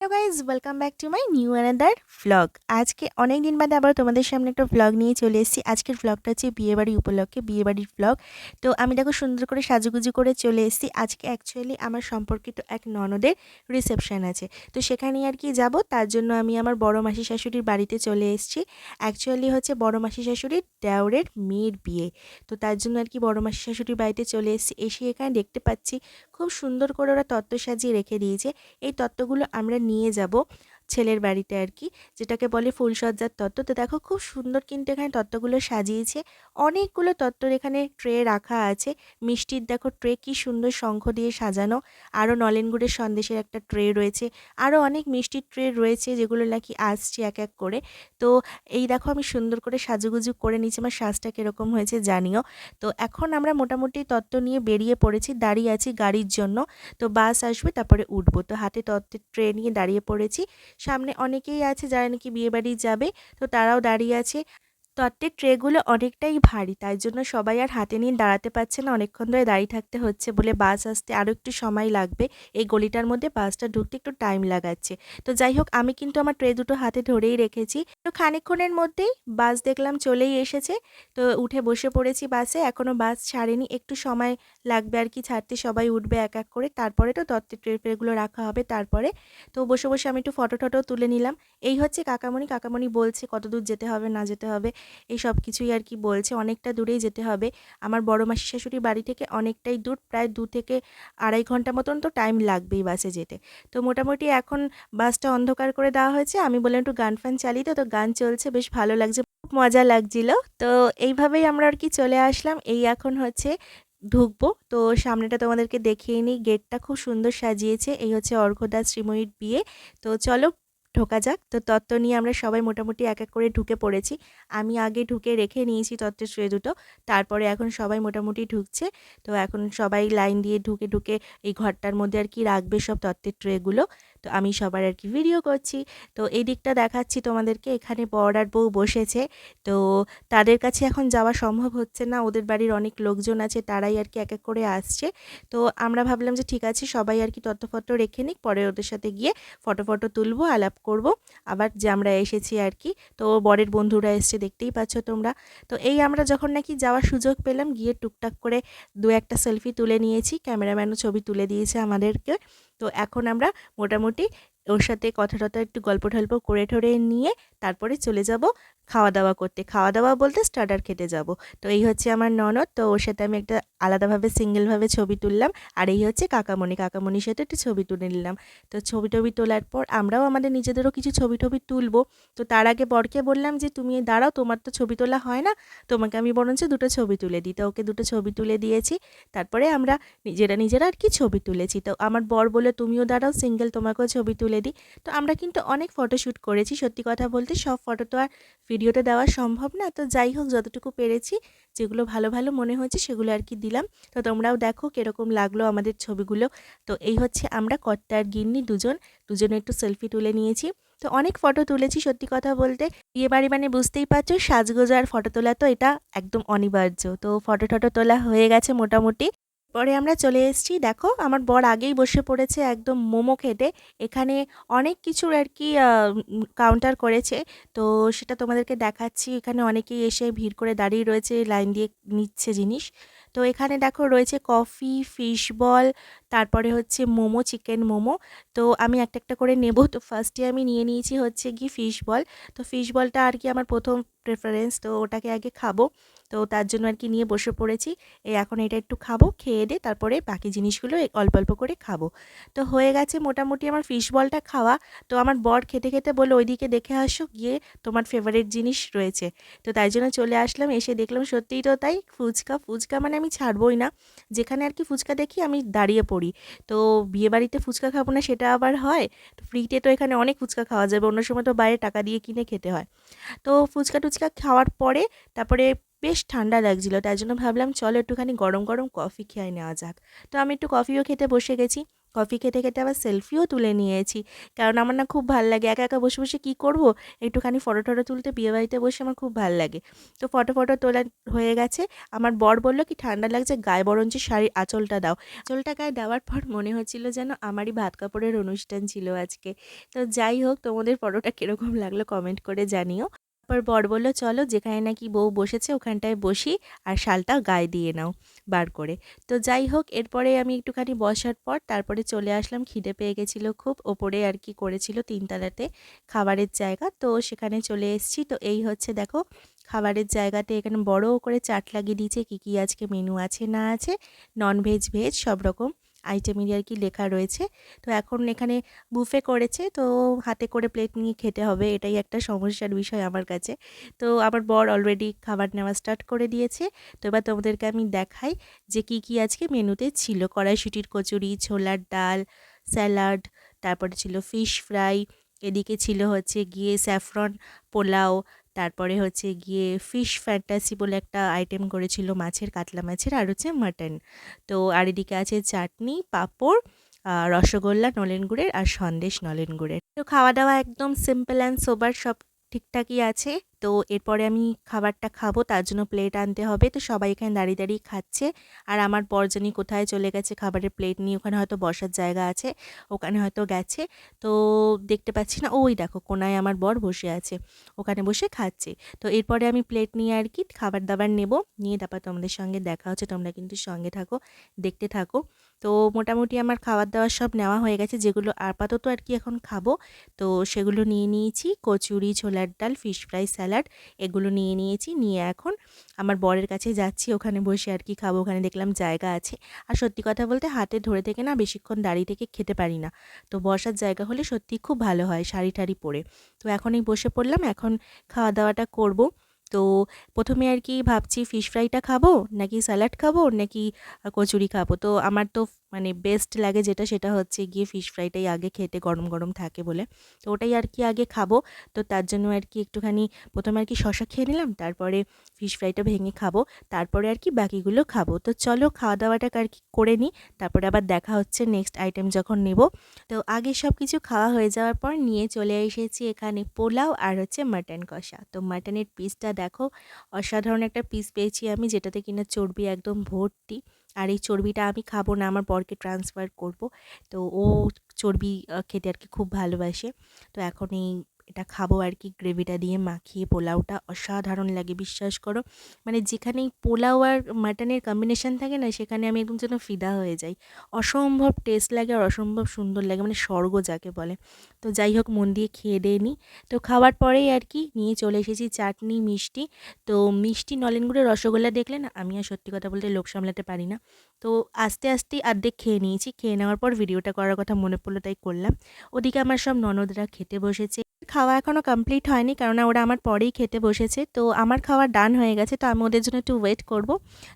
Hello guys, welcome back to my new another vlog. আজকে অনেক দিন বাদে আবার তোমাদের সামনে একটা ভ্লগ নিয়ে চলে এসেছি। আজকের ভ্লগটা হচ্ছে বিয়েবাড়ি উপলক্ষে, বিয়েবাড়ির ভ্লগ। তো আমি দেখো সুন্দর করে সাজুগুজু করে চলে এসেছি। আজকে অ্যাকচুয়ালি আমার সম্পর্কিত এক ননদের রিসেপশন আছে, তো সেখানেই আর কি যাব। তার জন্য আমি আমার বড় মাসি শাশুড়ির বাড়িতে চলে এসেছি। অ্যাকচুয়ালি হচ্ছে বড় মাসি শাশুড়ির দেওরের মেয়ের বিয়ে, তো তার জন্য আর কি বড় মাসি শাশুড়ির বাড়িতে চলে এসেছি। এসে এখানে দেখতে পাচ্ছি খুব সুন্দর করে ওরা তত্ত্ব সাজিয়ে রেখে দিয়েছে। এই তত্ত্বগুলো আমরা নিয়ে যাব ছেলের বাড়িতে আর কি, যেটাকে বলে ফুলসজ্জার তত্ত্ব। তো দেখো খুব সুন্দর কিন্তু এখানে তত্ত্বগুলো সাজিয়েছে। অনেকগুলো তত্ত্বর এখানে ট্রে রাখা আছে। মিষ্টির দেখো ট্রে কি সুন্দর শঙ্খ দিয়ে সাজানো। আরও নলেন গুড়ের সন্দেশের একটা ট্রে রয়েছে। আরও অনেক মিষ্টির ট্রে রয়েছে, যেগুলো নাকি আসছে এক এক করে। তো এই দেখো আমি সুন্দর করে সাজুগুজু করে নিয়েছি। আমার সাজটা কীরকম হয়েছে জানিও। তো এখন আমরা মোটামুটি তত্ত্ব নিয়ে বেরিয়ে পড়েছি, দাঁড়িয়ে আছি গাড়ির জন্য। তো বাস আসবে, তারপরে উঠবো। তো হাতে তত্ত্বের ট্রে নিয়ে দাঁড়িয়ে পড়েছি। সামনে অনেকেই আছে যারা নাকি বিয়েবাড়ি যাবে, তো তারাও দাঁড়িয়ে আছে। তত্ত্বের ট্রেগুলো অনেকটাই ভারী, তাই জন্য সবাই আর হাতে নিয়ে দাঁড়াতে পারছে না। অনেকক্ষণ ধরে দাঁড়িয়ে থাকতে হচ্ছে বলে বাস আসতে আরও একটু সময় লাগবে। এই গলিটার মধ্যে বাসটা ঢুকতে একটু টাইম লাগাচ্ছে। তো যাই হোক, আমি কিন্তু আমার ট্রে দুটো হাতে ধরেই রেখেছি। তো খানিকক্ষণের মধ্যেই বাস দেখলাম চলেই এসেছে। তো উঠে বসে পড়েছি বাসে। এখনও বাস ছাড়েনি, একটু সময় লাগবে আর কি ছাড়তে। সবাই উঠবে এক এক করে, তারপরে তো তত্ত্বের ট্রেগুলো রাখা হবে তারপরে। তো বসে বসে আমি একটু ফটো টটো তুলে নিলাম। এই হচ্ছে কাকামণি। কাকামণি বলছে কত দূর যেতে হবে না যেতে হবে, এই সব কিছুই আর কি বলছে। অনেকটা দূরেই যেতে হবে। আমার বড় মাসি শাশুড়ির বাড়ি থেকে অনেকটাই দূর, প্রায় 2 থেকে আড়াই ঘন্টা মতন তো টাইম লাগবেই বাসে যেতে। তো মোটামুটি এখন বাসটা অন্ধকার করে দেওয়া হয়েছে। আমি বললাম একটু গান ফান চালিয়ে, তো গান চলছে, বেশ ভালো লাগছে, খুব মজা লাগছিল। তো এইভাবেই আমরা আর কি চলে আসলাম। এই এখন হচ্ছে ঢুকবো। তো সামনেটা তোমাদেরকে দেখিয়ে নিই। গেটটা খুব সুন্দর সাজিয়েছে। এই হচ্ছে অর্ঘ্যদাস শ্রীময়ীর বিয়ে। তো চলো ঢোকা যাক। তো তত্ত্ব নিয়ে আমরা সবাই মোটামুটি এক এক করে ঢুকে পড়েছি। আমি আগে ঢুকে রেখে নিয়েছি তত্ত্বের ট্রে দুটো, তারপরে এখন সবাই মোটামুটি ঢুকছে। তো এখন সবাই লাইন দিয়ে ঢুকে ঢুকে এই ঘরটার মধ্যে আর কি রাখবে সব তত্ত্বের ট্রেগুলো। তো আমি সবার আর কি ভিডিও করছি। তো এই দিকটা দেখাচ্ছি তোমাদেরকে। এখানে বর আর বউ বসেছে। তো তাদের কাছে এখন যাওয়া সম্ভব হচ্ছে না, ওদের বাড়ির অনেক লোকজন আছে, তারাই আর কি এক এক করে আসছে। তো আমরা ভাবলাম যে ঠিক আছে, সবাই আর কি তত্ত্বফত্ত্ব রেখে নিক, পরে ওদের সাথে গিয়ে ফটো ফটো তুলবো, আলাপ করব আবার যে আমরা এসেছি আর কি। তো বরের বন্ধুরা এসছে, দেখতেই পাচ্ছ তোমরা। তো এই আমরা যখন নাকি যাওয়ার সুযোগ পেলাম, গিয়ে টুকটাক করে দু একটা সেলফি তুলে নিয়েছি। ক্যামেরাম্যানও ছবি তুলে দিয়েছে আমাদেরকে। তো এখন আমরা মোটামুটি ওর সাথে কথা টথা একটু গল্প টল্প করে ঠরে নিয়ে তারপরে চলে যাব খাওয়া দাওয়া করতে। খাওয়া দাওয়া বলতে স্টার্টার খেতে যাব। তো এই হচ্ছে আমার ননদ। তো ওর সাথে আমি একটা আলাদাভাবে সিঙ্গেলভাবে ছবি তুললাম। আর এই হচ্ছে কাকামণি। কাকামণির সাথে একটু ছবি তুলে নিলাম। তো ছবি টবি তোলার পর আমরাও আমাদের নিজেদেরও কিছু ছবি টবি তুলবো। তো তার আগে বরকে বললাম যে তুমি দাঁড়াও, তোমার তো ছবি তোলা হয় না, তোমাকে আমি বরঞ্চ দুটো ছবি তুলে দিই। তো ওকে দুটো ছবি তুলে দিয়েছি। তারপরে আমরা নিজেরা নিজেরা আর কি ছবি তুলেছি। তো আমার বর বলে তুমিও দাঁড়াও সিঙ্গেল, তোমাকেও ছবি তুলে দিই। তো আমরা কিন্তু অনেক ফটোশ্যুট করেছি। সত্যি কথা বলতে সব ফটো তো আর ভিডিওতে দেওয়া সম্ভব না। তো যাই হোক, যতটুকু পেরেছি, যেগুলো ভালো ভালো মনে হয়েছে সেগুলো আর কি দিলাম। তো তোমরাও দেখো কীরকম লাগলো আমাদের ছবিগুলো। তো এই হচ্ছে আমরা কর্তা আর গিন্নি দুজনে একটু সেলফি তুলে নিয়েছি। তো অনেক ফটো তুলেছি। সত্যি কথা বলতে বিয়েবাড়ি মানে বুঝতেই পারছো, সাজগোজ আর ফটো তোলা তো এটা একদম অনিবার্য। তো ফটো টটো তোলা হয়ে গেছে মোটামুটি। পরে আমরা চলে এসেছি। দেখো আমার বর আগেই বসে পড়েছে একদম মোমো খেতে। এখানে অনেক কিছুর আর কি কাউন্টার করেছে। তো সেটা তোমাদেরকে দেখাচ্ছি। এখানে অনেকেই এসে ভিড় করে দাঁড়িয়ে রয়েছে, লাইন দিয়ে নিচ্ছে জিনিস। তো এখানে দেখো রয়েছে কফি, ফিশ বল, তারপরে হচ্ছে মোমো, চিকেন মোমো। তো আমি একটা একটা করে নেব। তো ফার্স্টে আমি নিয়ে নিয়েছি হচ্ছে কি ফিশ বল। তো ফিশ বলটা আর কি আমার প্রথম প্রেফারেন্স, তো ওটাকে আগে খাবো। তো তার জন্য আর কি নিয়ে বসে পড়েছি। এই এখন এটা একটু খাবো, খেয়ে দিয়ে তারপরে বাকি জিনিসগুলো অল্প অল্প করে খাবো। তো হয়ে গেছে মোটামুটি আমার ফিশ বলটা খাওয়া। তো আমার বর খেতে খেতে বললো ওইদিকে দেখে আসো, গিয়ে তোমার ফেভারিট জিনিস রয়েছে। তো তাই জন্য চলে আসলাম। এসে দেখলাম সত্যিই তো তাই, ফুচকা। ফুচকা মানে আমি ছাড়বই না। যেখানে আর কি ফুচকা দেখি আমি দাঁড়িয়ে পড়ি। তো বিয়েবাড়িতে ফুচকা খাবো না সেটা আবার হয়? তো ফ্রিতে তো এখানে অনেক ফুচকা খাওয়া যাবে, অন্য সময় তো বাইরে টাকা দিয়ে কিনে খেতে হয়। তো ফুচকা টুচকা খাওয়ার পরে তারপরে বেশ ঠান্ডা লাগছিল, তাই জন্য ভাবলাম চলো একটুখানি গরম গরম কফি খেয়ে নেওয়া যাক। তো আমি একটু কফিও খেতে বসে গেছি। কফি খেতে খেতে আবার সেলফিও তুলে নিয়েছি, কারণ আমার না খুব ভাল লাগে একা একা বসে বসে কী করব, একটুখানি ফটো টটো তুলতে বিয়েবাড়িতে বসে আমার খুব ভাল লাগে। তো ফটো ফটো তোলা হয়ে গেছে। আমার বর বলল কি ঠান্ডা লাগছে, গায়ে বরঞ্চ শাড়ির আঁচলটা দাও। আঁচলটা গায়ে দেওয়ার পর মনে হচ্ছিল যেন আমারই ভাত কাপড়ের অনুষ্ঠান ছিল আজকে। তো যাই হোক, তোমাদের ফটোটা কীরকম লাগলো কমেন্ট করে জানিও। তারপর বর বলল চলো যেখানে নাকি বউ বসেছে ওখানটায় বসি, আর শালটা গায়ে দিয়ে নাও বার করে। তো যাই হোক, এরপরে আমি একটুখানি বসার পর তারপরে চলে আসলাম, খিদে পেয়ে গেছিলো খুব। ওপরে আর কি করেছিল 3তলাতে খাবারের জায়গা, তো সেখানে চলে এসেছি। তো এই হচ্ছে দেখো খাবারের জায়গাতে, এখানে বড় করে চার্ট লাগিয়ে দিয়েছে কী কী আজকে মেনু আছে না আছে, ননভেজ ভেজ সব রকম আইটেমেরই আর কি লেখা রয়েছে। তো এখন এখানে বুফে করেছে, তো হাতে করে প্লেট নিয়ে খেতে হবে, এটাই একটা সমস্যার বিষয় আমার কাছে। তো আমার বর অলরেডি খাবার নেওয়া স্টার্ট করে দিয়েছে। তো এবার তোমাদেরকে আমি দেখাই যে কী কী আজকে মেনুতে ছিল। কড়াইশুঁটির কচুরি, ছোলার ডাল, স্যালাড, তারপরে ছিল ফিশ ফ্রাই, এদিকে ছিল হচ্ছে গিয়ে স্যাফরন পোলাও, তারপরে হচ্ছে গিয়ে ফিশ ফ্যান্টাসি বলে একটা আইটেম করেছিল মাছের, কাতলা মাছের, আর হচ্ছে মাটন। তো আর এদিকে আছে চাটনি, পাঁপড়, রসগোল্লা নলেন গুড়ের, আর সন্দেশ নলেন গুড়ের। তো খাওয়া দাওয়া একদম সিম্পল অ্যান্ড সোবার, সব ঠিকঠাকই আছে। তো এরপরে আমি খাবারটা খাবো, তার জন্য প্লেট আনতে হবে। তো সবাই এখানে দাঁড়িয়ে দাঁড়িয়ে খাচ্ছে, আর আমার বর জানি কোথায় চলে গেছে খাবারের প্লেট নিয়ে, ওখানে হয়তো বসার জায়গা আছে, ওখানে হয়তো গেছে। তো দেখতে পাচ্ছি না, ওই দেখো কোনায় আমার বর বসে আছে, ওখানে বসে খাচ্ছে। তো এরপরে আমি প্লেট নিয়ে আর কি খাবার দাবার নেব, নিয়ে তারপর তোমাদের সঙ্গে দেখা হচ্ছে। তোমরা কিন্তু সঙ্গে থাকো, দেখতে থাকো। তো মোটামুটি আমার খাবার দাবার সব নেওয়া হয়ে গেছে, যেগুলো আপাতত আর কি এখন খাবো। তো সেগুলো নিয়ে নিয়েছি, কচুরি, ছোলার ডাল, ফিশ ফ্রাই, স্যালাড, এগুলো নিয়ে নিয়েছি। নিয়ে এখন আমার বরের কাছে যাচ্ছি, ওখানে বসে আর কি খাবো। ওখানে দেখলাম জায়গা আছে, আর সত্যি কথা বলতে হাতে ধরে থেকে না বেশিক্ষণ দাঁড়িয়ে থেকে খেতে পারি না। তো বসার জায়গা হলে সত্যি খুব ভালো হয় শাড়ি টাড়ি পরে। তো এখনই বসে পড়লাম, এখন খাওয়া দাওয়াটা করব। তো প্রথমে আর কি ভাবছি ফিশ ফ্রাইটা খাবো নাকি স্যালাড খাবো নাকি কচুরি খাবো। তো আমার তো মানে বেস্ট লাগে যেটা, সেটা হচ্ছে গিয়ে ফিশ ফ্রাইটাই আগে খেতে, গরম গরম থাকে বলে। তো ওটাই আর কি আগে খাবো। তো তার জন্য আর কি একটুখানি প্রথমে আর কি শসা খেয়ে নিলাম, তারপরে ফিশ ফ্রাইটা ভেঙে খাবো, তারপরে আর কি বাকিগুলো খাবো। তো চলো খাওয়া দাওয়াটা আর কি করে নিই, তারপরে আবার দেখা হচ্ছে নেক্সট আইটেম যখন নেব। তো আগে সব কিছু খাওয়া হয়ে যাওয়ার পর নিয়ে চলে এসেছি এখানে পোলাও আর হচ্ছে মাটন কষা। তো মাটনের পিসটা দেখো, অসাধারণ একটা পিস পেয়েছি আমি, যেটাতে কিনা চর্বি একদম ভর্তি। আর এই চর্বিটা আমি খাবো না, আমার বরকে ট্রান্সফার করব। তো ও চর্বি খেতে আর কি খুব ভালোবাসে। তো এখন এটা খাবো আর কি, গ্রেভিটা দিয়ে মাখিয়ে। পোলাওটা অসাধারণ লাগে বিশ্বাস করো, মানে যেখানেই পোলাও আর মাটনের কম্বিনেশন থাকে না, সেখানে আমি একদম যেন ফিদা হয়ে যাই। অসম্ভব টেস্ট লাগে আর অসম্ভব সুন্দর লাগে, মানে স্বর্গ যাকে বলে। তো যাই হোক, মন দিয়ে খেয়ে দিয়ে নিই। তো খাওয়ার পরেই আর কি নিয়ে চলে এসেছি চাটনি, মিষ্টি। তো মিষ্টি, নলেন গুড়ের রসগোল্লা দেখলে না, আমি আর সত্যি কথা বলতে লোক সামলাতে পারি না। তো আস্তে আস্তেই অর্ধেক খেয়ে নিয়েছি, খেয়ে নেওয়ার পর ভিডিওটা করার কথা মনে পড়লো তাই করলাম। ওদিকে আমার সব ননদরা খেতে বসেছে। খাওয়া এখনও কমপ্লিট হয়নি, কেননা ওরা আমার পরেই খেতে বসেছে। তো আমার খাওয়া ডান হয়ে গেছে, তো আমি ওদের জন্য একটু ওয়েট করব।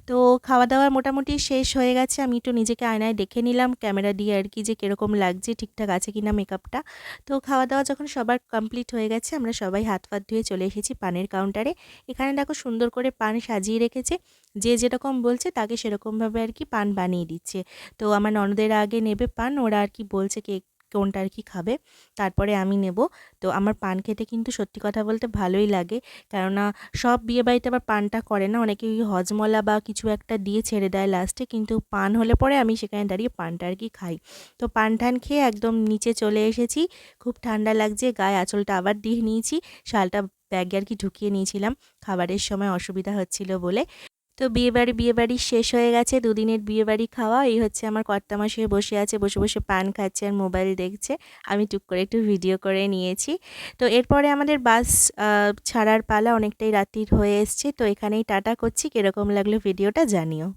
তো খাওয়া দাওয়া মোটামুটি শেষ হয়ে গেছে, আমি একটু নিজেকে আয়নায় দেখে নিলাম ক্যামেরা দিয়ে আর কি, যে কীরকম লাগছে, ঠিকঠাক আছে কিনা মেকআপটা। তো খাওয়া দাওয়া যখন সবার কমপ্লিট হয়ে গেছে, আমরা সবাই হাত ফাত ধুয়ে চলে এসেছি পানের কাউন্টারে। এখানে দেখো সুন্দর করে পান সাজিয়ে রেখেছে, যে যেরকম বলছে তাকে সেরকমভাবে আর কি পান বানিয়ে দিচ্ছে। তো আমার ননদের আগে নেবে পান, ওরা আর কি বলছে কে কোনটা আর কি খাবে, তারপরে আমি নেব। তো আমার পান খেতে কিন্তু সত্যি কথা বলতে ভালোই লাগে, কেননা সব বিয়েবাড়িতে আবার পানটা করে না, অনেকে ওই হজমলা বা কিছু একটা দিয়ে ছেড়ে দেয় লাস্টে, কিন্তু পান হলে পরে আমি সেখানে দাঁড়িয়ে পানটা আর কি খাই। তো পান টান খেয়ে একদম নিচে চলে এসেছি, খুব ঠান্ডা লাগছে, গায়ে আঁচলটা আবার দিয়ে নিয়েছি, শালটা ব্যাগে আর কি ঢুকিয়ে নিয়েছিলাম, খাবারের সময় অসুবিধা হচ্ছিল বলে। তো বিয়েবাড়ি শেষ হয়ে গেছে, দুদিনের বিয়েবাড়ি খাওয়া। এই হচ্ছে আমার কর্তামশাই বসে আছে, বসে বসে পান খাচ্ছে আর মোবাইল দেখছে, আমি টুক করে একটু ভিডিও করে নিয়েছি। তো এরপরে আমাদের বাস ছাড়ার পালা, অনেকটাই রাত্রির হয়ে এসছে। তো এখানেই টাটা করছি, কীরকম লাগলো ভিডিওটা জানিও।